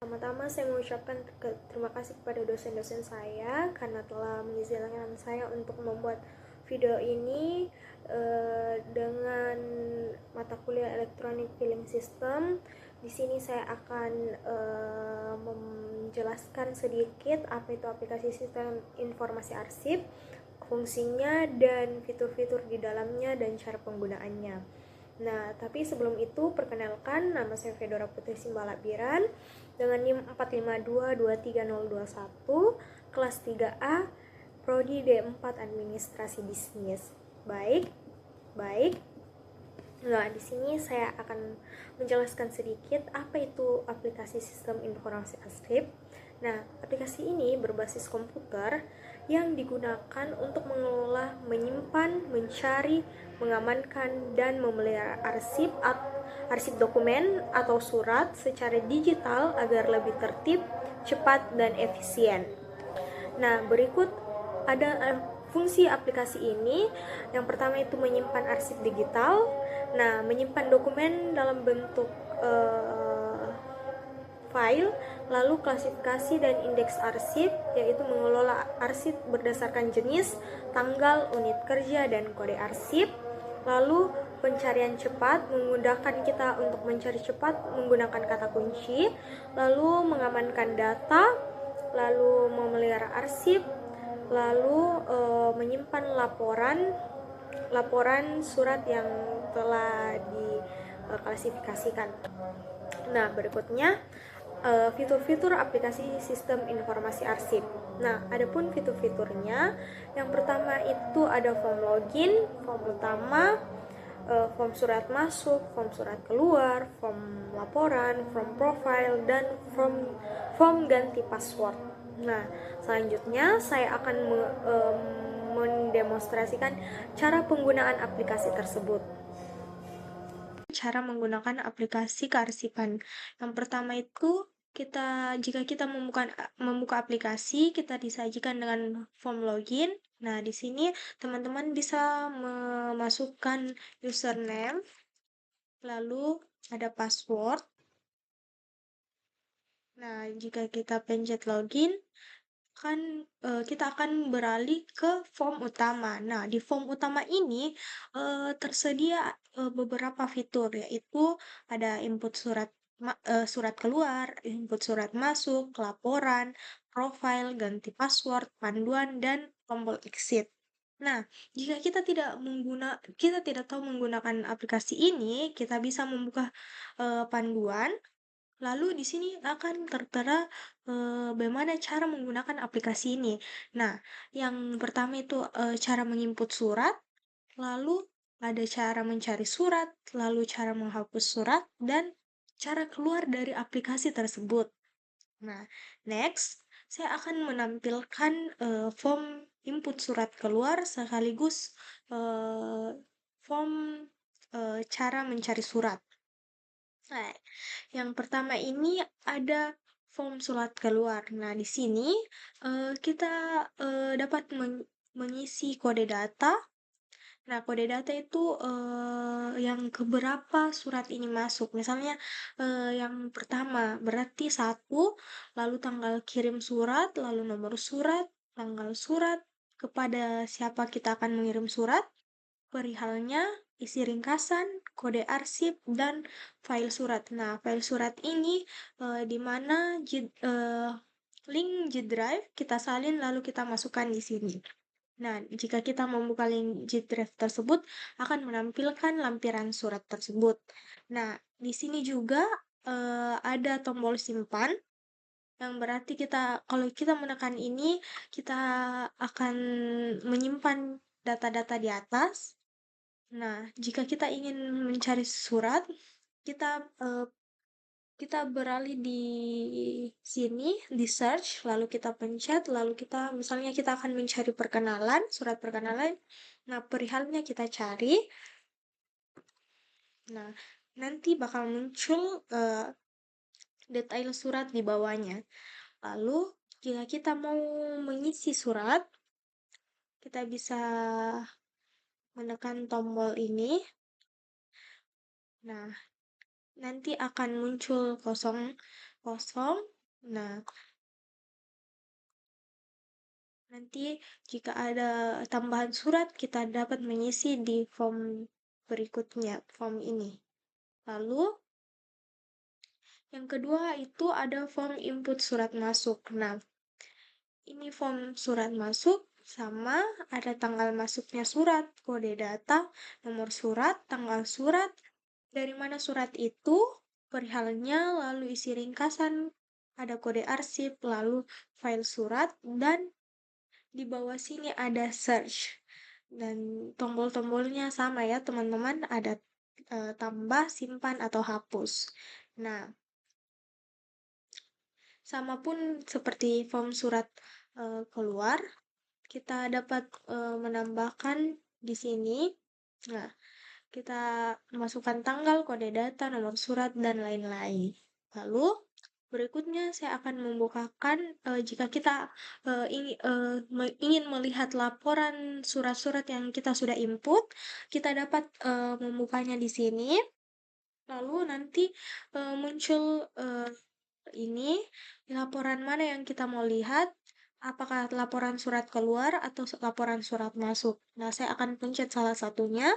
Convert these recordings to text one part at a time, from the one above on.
Pertama-tama saya mengucapkan terima kasih kepada dosen-dosen saya karena telah mengizinkan saya untuk membuat video ini dengan mata kuliah Electronic Filing System. Di sini saya akan menjelaskan sedikit apa itu aplikasi sistem informasi arsip, fungsinya dan fitur-fitur di dalamnya dan cara penggunaannya. Nah, tapi sebelum itu perkenalkan, nama saya Fedora Putri Simbalabiran dengan NIM 4522321, kelas 3A, Prodi D4 Administrasi Bisnis. Baik. Nah, di sini saya akan menjelaskan sedikit apa itu aplikasi sistem informasi arsip. Nah, aplikasi ini berbasis komputer yang digunakan untuk mengelola, menyimpan, mencari, mengamankan, dan memelihara arsip dokumen atau surat secara digital agar lebih tertib, cepat, dan efisien. Nah, berikut ada fungsi aplikasi ini. Yang pertama itu menyimpan arsip digital. Nah, menyimpan dokumen dalam bentuk file, lalu klasifikasi dan indeks arsip, yaitu mengelola arsip berdasarkan jenis, tanggal, unit kerja, dan kode arsip. Lalu pencarian cepat, memudahkan kita untuk mencari cepat menggunakan kata kunci. Lalu mengamankan data, lalu memelihara arsip, lalu menyimpan laporan surat yang telah diklasifikasikan. Nah, berikutnya fitur-fitur aplikasi sistem informasi arsip. Nah, adapun fitur-fiturnya, yang pertama itu ada form login, form utama, form surat masuk, form surat keluar, form laporan, form profile, dan form ganti password. Nah, selanjutnya saya akan mendemonstrasikan cara penggunaan aplikasi tersebut. Cara menggunakan aplikasi kearsipan. Yang pertama itu jika kita membuka aplikasi, kita disajikan dengan form login. Nah, di sini teman-teman bisa memasukkan username, lalu ada password. Nah, jika kita pencet login, kita akan beralih ke form utama. Nah, di form utama ini tersedia beberapa fitur, yaitu ada input surat keluar, input surat masuk, laporan, profile, ganti password, panduan, dan tombol exit. Nah, jika kita tidak tahu menggunakan aplikasi ini, kita bisa membuka panduan. Lalu di sini akan tertera bagaimana cara menggunakan aplikasi ini. Nah, yang pertama itu cara menginput surat, lalu ada cara mencari surat, lalu cara menghapus surat, dan cara keluar dari aplikasi tersebut. Nah, next, saya akan menampilkan form input surat keluar sekaligus form cara mencari surat. Nah, yang pertama ini ada form surat keluar. Nah, di sini kita dapat mengisi kode data. Nah, kode data itu yang keberapa surat ini masuk. Misalnya yang pertama berarti 1, lalu tanggal kirim surat, lalu nomor surat, tanggal surat, kepada siapa kita akan mengirim surat, perihalnya, isi ringkasan, kode arsip, dan file surat. Nah, file surat ini di mana link G Drive kita salin lalu kita masukkan di sini. Nah, jika kita membuka link G Drive tersebut, akan menampilkan lampiran surat tersebut. Nah, di sini juga ada tombol simpan, yang berarti kalau kita menekan ini, kita akan menyimpan data-data di atas. Nah, jika kita ingin mencari surat, kita beralih di sini, di search, lalu kita pencet, lalu misalnya kita akan mencari surat perkenalan. Nah, perihalnya kita cari. Nah, nanti bakal muncul detail surat di bawahnya. Lalu, jika kita mau mengisi surat, kita bisa menekan tombol ini. Nah, nanti akan muncul kosong. kosong. Nah, nanti jika ada tambahan surat, kita dapat mengisi di form berikutnya, form ini. Lalu, yang kedua itu ada form input surat masuk. Nah, ini form surat masuk sama ada tanggal masuknya surat, kode data, nomor surat, tanggal surat, dari mana surat itu, perihalnya, lalu isi ringkasan, ada kode arsip, lalu file surat, dan di bawah sini ada search. Dan tombol-tombolnya sama ya teman-teman, ada tambah, simpan, atau hapus. Nah, sama pun seperti form surat keluar, kita dapat menambahkan di sini. Nah, kita masukkan tanggal, kode data, nomor surat, dan lain-lain. Lalu, berikutnya saya akan membukakan jika kita ingin melihat laporan surat-surat yang kita sudah input, kita dapat membukanya di sini. Lalu nanti muncul ini laporan mana yang kita mau lihat, apakah laporan surat keluar atau laporan surat masuk. Nah, saya akan pencet salah satunya.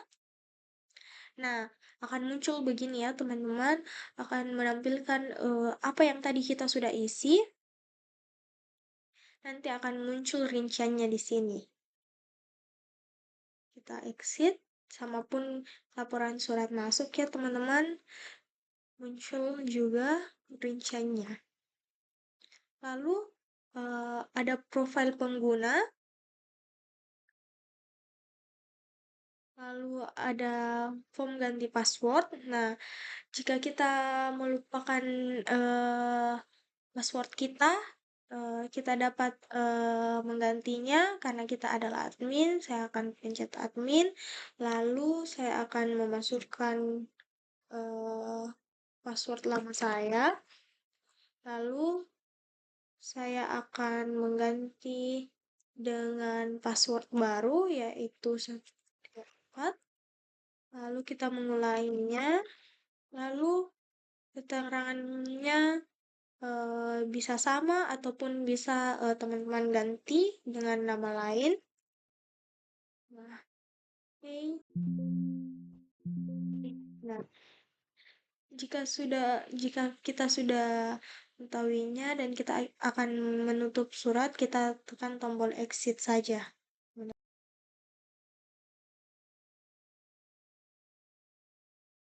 Nah, akan muncul begini ya, teman-teman. Akan menampilkan apa yang tadi kita sudah isi. Nanti akan muncul rinciannya di sini. Kita exit, sama pun laporan surat masuk ya, teman-teman. Muncul juga rinciannya. Lalu, ada profil pengguna. Lalu ada form ganti password. Nah, jika kita melupakan password kita, kita dapat menggantinya karena kita adalah admin. Saya akan pencet admin, lalu saya akan memasukkan password lama saya, lalu saya akan mengganti dengan password baru yaitu 134. Lalu kita mengulainya, lalu keterangannya bisa sama ataupun bisa teman-teman ganti dengan nama lain. Nah, oke. Nah, jika kita sudah mengetahuinya dan kita akan menutup surat, kita tekan tombol exit saja.